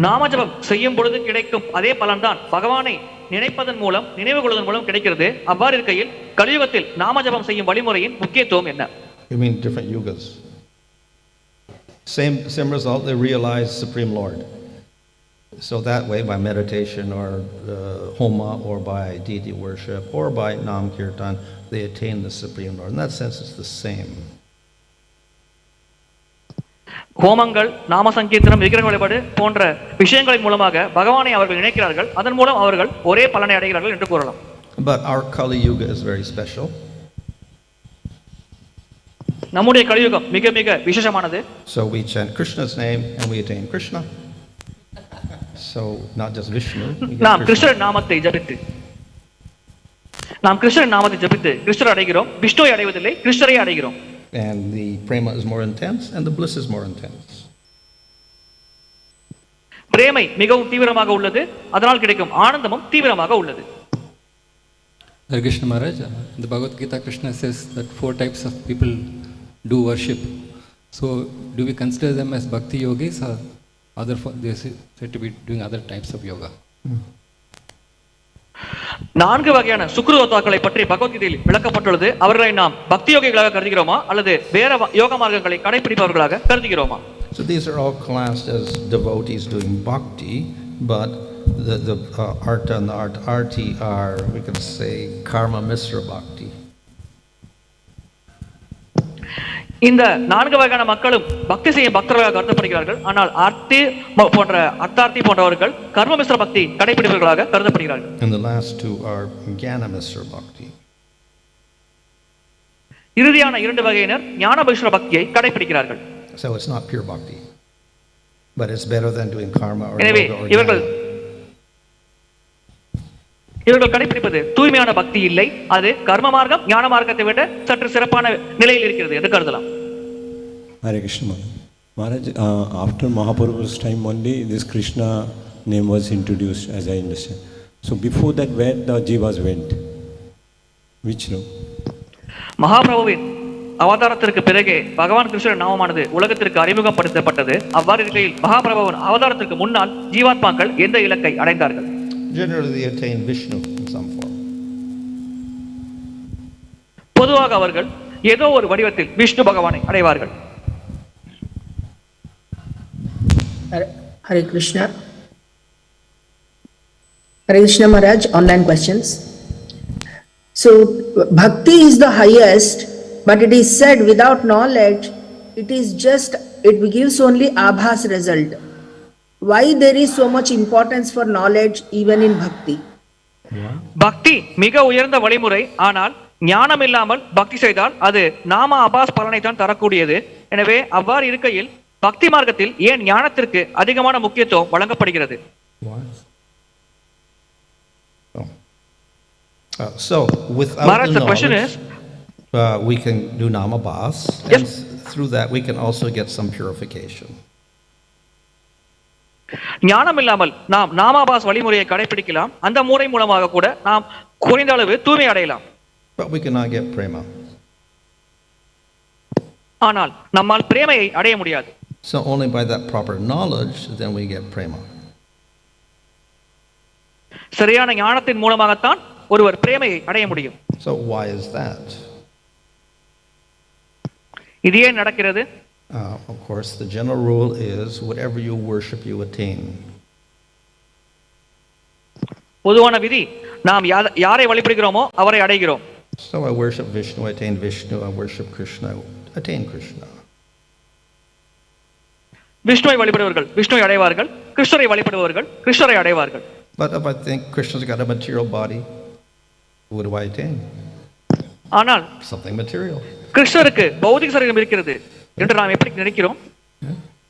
நாமஜபம் செய்யும் பொழுது கிடைக்கும் அதே பலன்தான் பகவானை நினைப்பதன் மூலம் நினைவு கொள்வதன் மூலம் கிடைக்கிறது. அவ்வாறு இருக்கையில் கலியுகத்தில் நாமஜபம் செய்யும் வழிமுறையின் முக்கியத்துவம் என்ன? You mean different yugas? Same result, they realize Supreme Lord. So that way, by meditation or homa or by deity worship or by nam kirtan, they attain the Supreme Lord. In that sense, it's the same. ஹோமங்கள், நாம சங்கீர்த்தனம், விக்கிரக வழிபாடு போன்ற விஷயங்களின் மூலமாக பகவானை அவர்கள் நினைக்கிறார்கள். அதன் மூலம் அவர்கள் ஒரே பலனை அடைகிறார்கள் என்று கூறலாம். But our Kali Yuga is very special. நம்முடைய கலியுகம் மிக மிக விசேஷமானது. So we chant Krishna's name and we attain Krishna. So not just Vishnu. நாம் கிருஷ்ணர் நாமத்தை ஜபித்து கிருஷ்ணரை அடைகிறோம். விஷ்ணுவை அடைவதில்லை, கிருஷ்ணரை அடைகிறோம். And the prema is more intense and the bliss is more intense. பிரேமை மிகவும் தீவிரமாக உள்ளது, அதனால் கிடைக்கும் ஆனந்தமும் தீவிரமாக உள்ளது. Hare Krishna Maharaj, in the Bhagavad Gita, Krishna says that 4 types of people do worship. So do we consider them as bhakti yogis or they are said to be doing other types of yoga? 4 வகையான சுக்ருதோத்தாக்களை பற்றி பகவத்கீதையில் விளக்கப்பட்டுள்ளது. அவர்களை நாம் பக்தி யோகிகளாக கருதுகிறோமா அல்லது வேற யோக மார்க்கங்களை கடைபிடிப்பவர்களாக கருதுகிறோமா? So these are all classed as devotees doing bhakti, but the arta and the arti are, we could say, karma misra bhakti. இந்த 4 வகையான மக்களும் பக்தி செய்யும் பக்தர்களாக கருதப்படுகிறார்கள். ஆனால் அர்த்தார்த்தி போன்றவர்கள் கர்ம மிஸ்ர பக்தி கடைபிடிப்பவர்களாக கருதப்படுகிறார்கள். And the last 2 are jnana misra bhakti. இறுதியான 2 வகையினர் ஞான மிஸ்ர பக்தியை கடைபிடிக்கிறார்கள். So it's not pure bhakti, but it's better than doing karma or எனவே yoga or இவர்கள் கடைபிடிப்பது தூய்மையான பக்தி இல்லை, அது கர்ம மார்க்கம் ஞான மார்க்கத்தை விட சற்று சிறப்பான நிலையில் இருக்கிறது என்று கருதலாம். Hare Krishna Maharaj, after Mahaprabhu's time only this Krishna name was introduced, as I understand. So before that, where the jivas went? Which room? மகாபிரபுவின் அவதாரத்திற்கு பிறகு பகவான் கிருஷ்ணர் நாமமானது உலகத்திற்கு அறிமுகப்படுத்தப்பட்டது. அவ்வாறு இருக்கையில் மகாபிரபுவின் அவதாரத்திற்கு முன்னால் ஜீவாத்மாக்கள் எந்த இலக்கை அடைந்தார்கள்? Generally they attain Vishnu in some form. பொதுவாக அவர்கள் ஏதோ ஒரு வடிவத்தில் விஷ்ணு பகவானை அடைவார்கள். Hare Krishna. Hare Krishna Maharaj, online questions. So bhakti is the highest, but it is said without knowledge it gives only abhas result. Why there is so much importance for knowledge even in bhakti? பக்தி மிக உயர்ந்த வழிமுறை, ஆனால் ஞானம் இல்லாமல் பக்தி செய்தால் அது நாம அபாஸ் பலனை தான் தரக்கூடியது. எனவே அவ்வாறு இருக்கையில் பக்தி மார்க்கத்தில் ஏன் ஞானத்திற்கு அதிகமான முக்கியத்துவம் வழங்கப்படுகிறது? So without Maharaj, the question knowledge, we can do namabhas, and through that we can also get some purification. ஞானம் இல்லாமல் நாம் நாமாபாஸ் வழிமுறையை கடைபிடிக்கலாம். அந்த முறை மூலமாக கூட நாம் குறைந்த அளவு தூய்மை அடையலாம். But we cannot get prema. ஆனால் நம்மால் பிரேமையை அடைய முடியாது. So only by that proper knowledge then we get prema. சரியான ஞானத்தின் மூலமாகத்தான் ஒருவர் பிரேமையை அடைய முடியும். So why is that? இது ஏன் நடக்கிறது? Of course, the general rule is whatever you worship, you attain. பொதுவான விதி, நாம் யாரை வழிபடுகிறோமோ அவரை அடைகிறோம். So I worship Vishnu, I attain Vishnu. I worship Krishna, I attain Krishna. விஷ்ணுவை வழிபடுவர்கள் விஷ்ணுவை அடைவார்கள், கிருஷ்ணரை வழிபடுபவர்கள் கிருஷ்ணரை அடைவார்கள். But if I think Krishna's got a material body, what do I attain? ஆனால் Something material. கிருஷ்ணருக்கு பௌதிக சரீரம் இருக்கிறது என்று நாம் எப்படி நினைக்கிறோம்?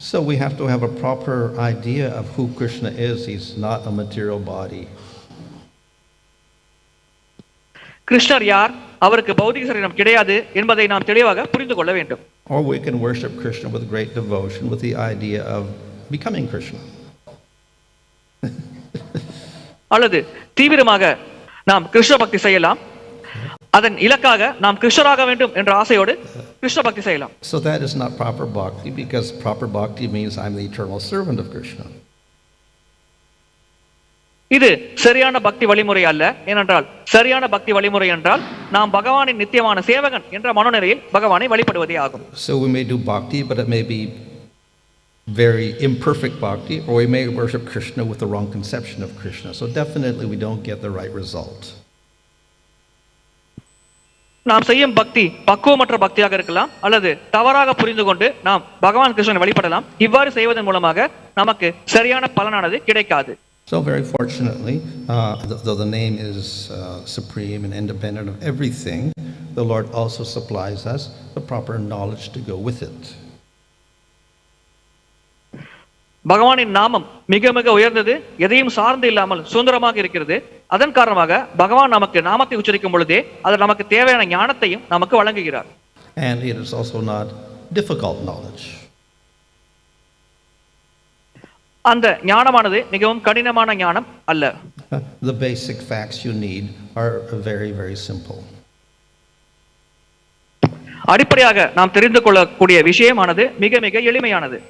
So we have to have a proper idea of who Krishna is. He's not a material body. கிருஷ்ணர் யார், அவருக்கு பௌதிக சரீரம் கிடையாது என்பதை நாம் தெளிவாக புரிந்து கொள்ள வேண்டும். Or we can worship Krishna with great devotion with the idea of becoming Krishna. அல்லது தீவிரமாக நாம் கிருஷ்ண பக்தி செய்யலாம், அதன் இலக்காக நாம் கிருஷ்ணராக வேண்டும் என்ற ஆசையோடு கிருஷ்ண பக்தி செய்யலாம். So that is not proper bhakti, because proper bhakti means I'm the eternal servant of Krishna. இது சரியான பக்தி வழிமுறை அல்ல. ஏனென்றால் சரியான பக்தி வழிமுறை என்றால் நாம் பகவானின் நித்தியமான சேவகன் என்ற மனோநிலையில் பகவானை வழிபடுவதே ஆகும். So we may do bhakti, but it may be very imperfect bhakti, or we may worship Krishna with the wrong conception of Krishna. So definitely we don't get the right result. நாம் செய்யும் பக்தி பக்குவமற்ற பக்தியாக இருக்கலாம், அல்லது தவறாக புரிந்து கொண்டு நாம் பகவான் கிருஷ்ணனை வழிபடலாம். இவ்வாறு செய்வதன் மூலமாக நமக்கு சரியான பலனானது கிடைக்காது. So very fortunately, though the name is supreme and independent of everything, the Lord also supplies us the proper knowledge to go with it. பகவானின் நாமம் மிக மிக உயர்ந்தது, எதையும் சார்ந்து இல்லாமல் சுதந்திரமாக இருக்கிறது. அதன் காரணமாக பகவான் நமக்கு நாமத்தை உச்சரிக்கும் பொழுதே அது நமக்கு தேவையான ஞானத்தையும் நமக்கு வழங்குகிறார். And it is also not difficult knowledge. அந்த ஞானமானது மிகவும் கடினமான ஞானம் அல்ல. The basic facts you need are very, very simple. அடிப்படையாக நாம் தெரிந்து கொள்ளக்கூடிய விஷயமானது மிக மிக எளிமையானது.